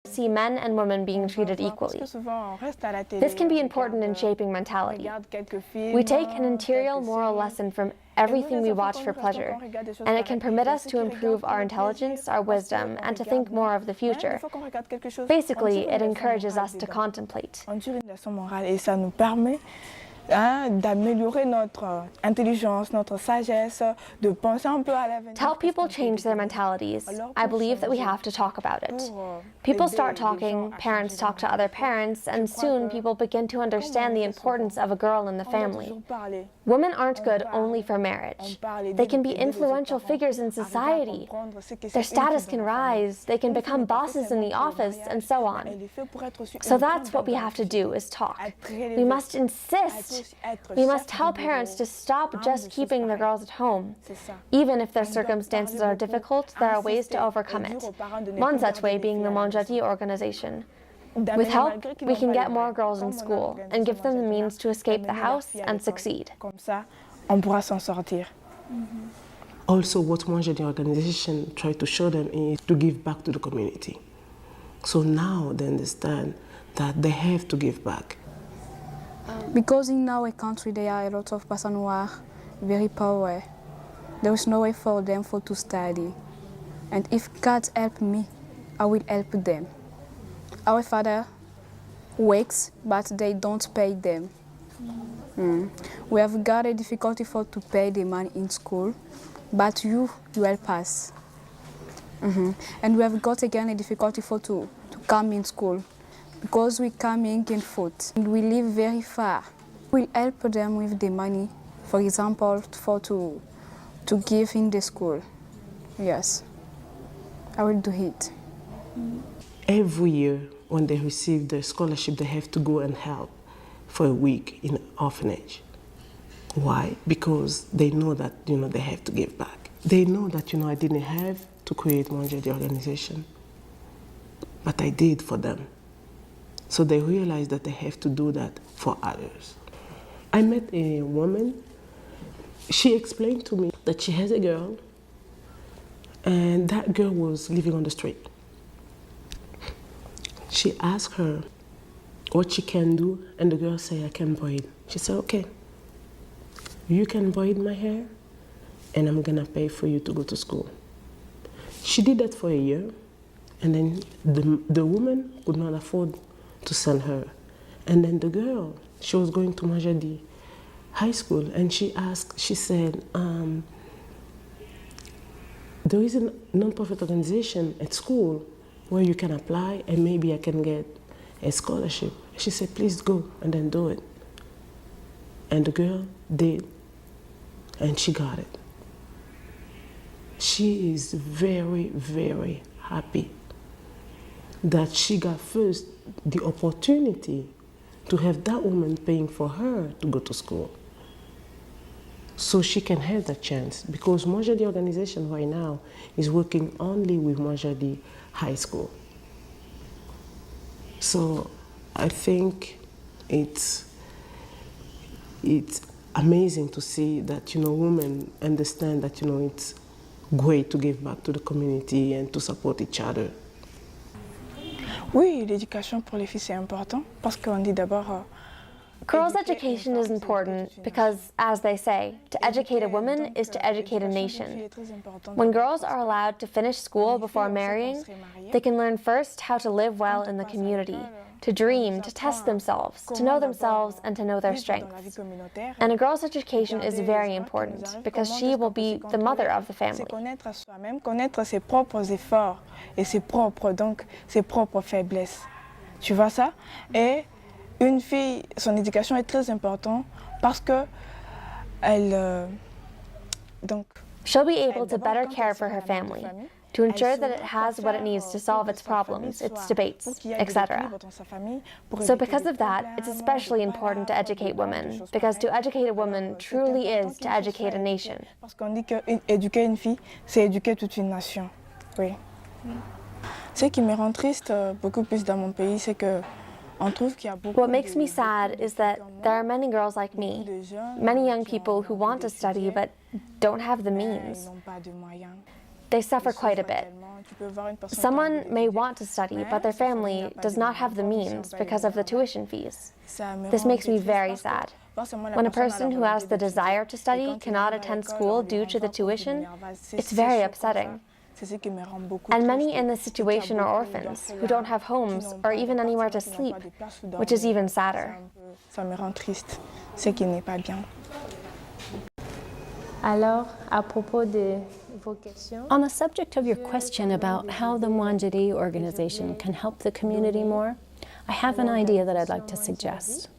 see men and women being treated equally. This can be important in shaping mentality. We take an interior moral lesson from everything we watch for pleasure, and it can permit us to improve our intelligence, our wisdom, and to think more of the future. Basically, it encourages us to contemplate. D'améliorer notre intelligence, notre sagesse, de penser un peu à l'avenir. To help people change their mentalities, I believe that we have to talk about it. People start talking, parents talk to other parents, and soon people begin to understand the importance of a girl in the family. Women aren't good only for marriage. They can be influential figures in society. Their status can rise, they can become bosses in the office, and so on. So that's what we have to do, is talk. We must insist. We must tell parents to stop just keeping their girls at home. Even if their circumstances are difficult, there are ways to overcome it. One such way being the Monjadi organization. With help, we can get more girls in school and give them the means to escape the house and succeed. Also, what Monjadi organization try to show them is to give back to the community. So now they understand that they have to give back. Because in our country there are a lot of persons who are very poor. There is no way for them to study. And if God help me, I will help them. Our father works, but they don't pay them. We have got a difficulty to pay the money in school, but you help us. And we have got again a difficulty to come in school, because we're coming in foot and we live very far. We'll help them with the money, for example, to give in the school. Yes, I will do it. Every year when they receive their scholarship, they have to go and help for a week in an orphanage. Why? Because they know that they have to give back. They know that I didn't have to create Monjadi organization, but I did for them. So they realize that they have to do that for others. I met a woman. She explained to me that she has a girl, and that girl was living on the street. She asked her what she can do, and the girl said, I can braid. She said, okay, you can braid my hair, and I'm gonna pay for you to go to school. She did that for a year, and then the woman could not afford to send her. And then the girl, she was going to Monjadi High School, and she said, there is a non-profit organization at school where you can apply and maybe I can get a scholarship. She said, please go and then do it. And the girl did, and she got it. She is very, very happy that she got first the opportunity to have that woman paying for her to go to school. So she can have that chance, because Monjadi organization right now is working only with Monjadi High School. So I think it's amazing to see that women understand that it's great to give back to the community and to support each other. Oui, l'éducation pour les filles c'est important parce qu'on dit d'abord. Girls' education is important because, as they say, to educate a woman is to educate a nation. When girls are allowed to finish school before marrying, they can learn first how to live well in the community, to dream, to test themselves, to know themselves and to know their strengths. And a girl's education is very important because she will be the mother of the family. Connaître soi-même, connaître ses propres efforts et ses propres faiblesses. Tu vois ça? Et une fille, son éducation est très importante parce que she'll be able to better care for her family, to ensure that it has what it needs to solve its problems, its debates, etc. So because of that, it's especially important to educate women, because to educate a woman truly is to educate a nation. Parce qu'on dit qu'éduquer une fille, c'est éduquer toute une nation. Oui. Ce qui me rend triste beaucoup plus dans mon pays, c'est que what makes me sad is that there are many girls like me, many young people who want to study but don't have the means. They suffer quite a bit. Someone may want to study, but their family does not have the means because of the tuition fees. This makes me very sad. When a person who has the desire to study cannot attend school due to the tuition, it's very upsetting. And many in this situation are orphans who don't have homes or even anywhere to sleep, which is even sadder. Alors, à propos de vos questions. On the subject of your question about how the Mwanjidi organization can help the community more, I have an idea that I'd like to suggest.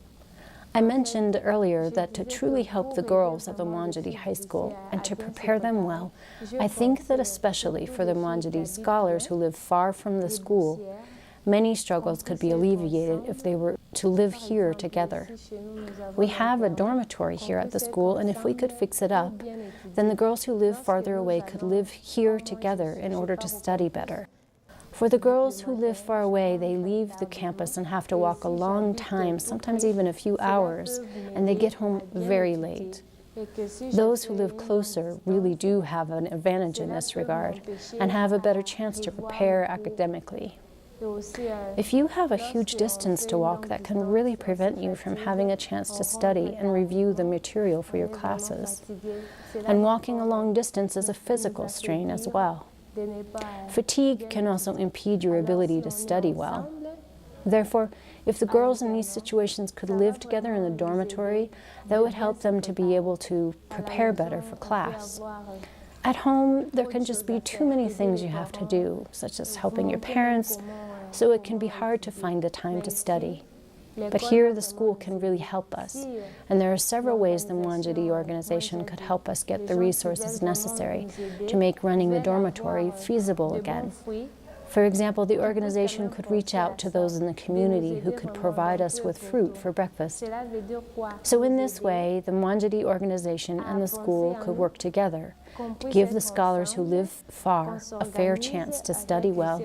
I mentioned earlier that to truly help the girls at the Mwanjidi High School and to prepare them well, I think that especially for the Mwanjidi scholars who live far from the school, many struggles could be alleviated if they were to live here together. We have a dormitory here at the school, and if we could fix it up, then the girls who live farther away could live here together in order to study better. For the girls who live far away, they leave the campus and have to walk a long time, sometimes even a few hours, and they get home very late. Those who live closer really do have an advantage in this regard and have a better chance to prepare academically. If you have a huge distance to walk, that can really prevent you from having a chance to study and review the material for your classes. And walking a long distance is a physical strain as well. Fatigue can also impede your ability to study well. Therefore, if the girls in these situations could live together in the dormitory, that would help them to be able to prepare better for class. At home, there can just be too many things you have to do, such as helping your parents, so it can be hard to find the time to study. But here, the school can really help us, and there are several ways the Mwanjidi organization could help us get the resources necessary to make running the dormitory feasible again. For example, the organization could reach out to those in the community who could provide us with fruit for breakfast. So in this way, the Mwanjidi organization and the school could work together to give the scholars who live far a fair chance to study well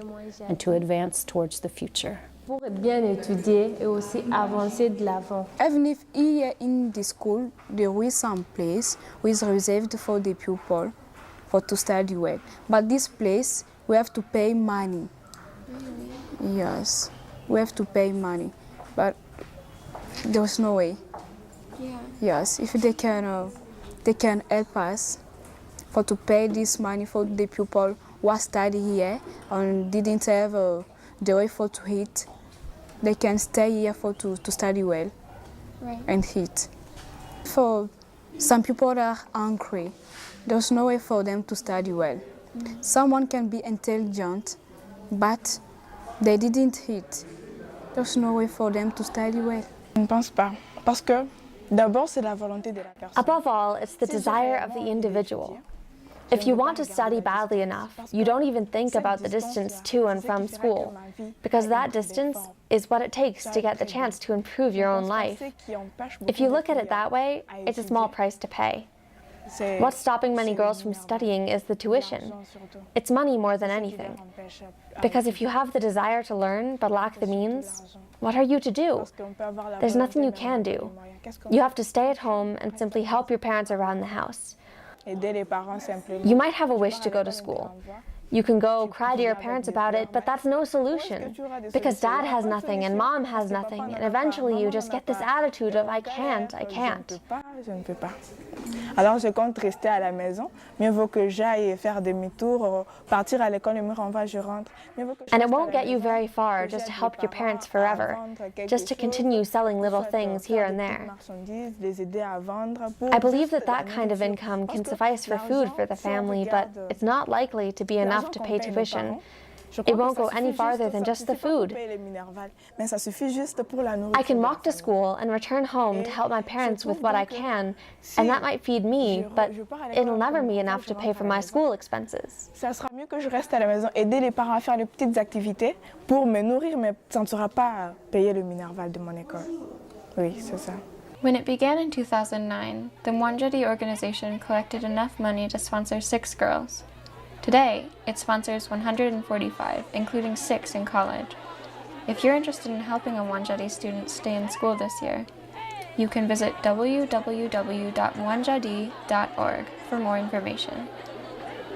and to advance towards the future. Pour bien étudier et aussi avancer de l'avant. Even if here in the school there is some place which is reserved for the pupil to study well, but this place we have to pay money. Really? Yes, we have to pay money, but there's no way. Yeah. Yes, if they can help us to pay this money for the people who study here and didn't have the way to eat, they can stay here to study well, right, and eat. For some people that are hungry, there's no way for them to study well. Mm-hmm. Someone can be intelligent, but they didn't eat. There's no way for them to study well. Je ne pense pas, parce que d'abord c'est la volonté de la personne. Above all, it's the desire of the individual. If you want to study badly enough, you don't even think about the distance to and from school, because that distance is what it takes to get the chance to improve your own life. If you look at it that way, it's a small price to pay. What's stopping many girls from studying is the tuition. It's money more than anything. Because if you have the desire to learn but lack the means, what are you to do? There's nothing you can do. You have to stay at home and simply help your parents around the house. You might have a wish to go to school. You can go cry to your parents about it, but that's no solution, because dad has nothing and mom has nothing, and eventually you just get this attitude of I can't. Alors je compte rester à la maison. Mieux vaut que j'aille faire demi-tour, partir à l'école et me renvoie, je rentre. And it won't get you very far just to help your parents forever, just to continue selling little things here and there. I believe that kind of income can suffice for food for the family, but it's not likely to be enough to pay tuition. It won't go any farther than just the food. I can walk to school and return home to help my parents with what I can, and that might feed me, but it'll never be enough to pay for my school expenses. Ça sera mieux que je reste à la maison, aider les parents à faire les petites activités pour me nourrir, mais ça ne sera pas payer le Minerval de mon école. Oui, c'est ça. When it began in 2009, the Mwanjidi organization collected enough money to sponsor 6 girls. Today, it sponsors 145, including 6 in college. If you're interested in helping a Mwanjidi student stay in school this year, you can visit www.mwanjidi.org for more information.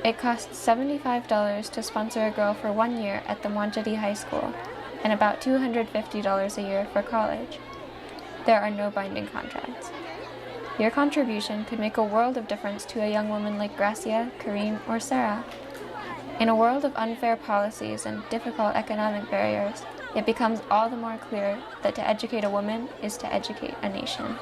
It costs $75 to sponsor a girl for 1 year at the Mwanjadi High School, and about $250 a year for college. There are no binding contracts. Your contribution could make a world of difference to a young woman like Gracia, Kareem, or Sarah. In a world of unfair policies and difficult economic barriers, it becomes all the more clear that to educate a woman is to educate a nation.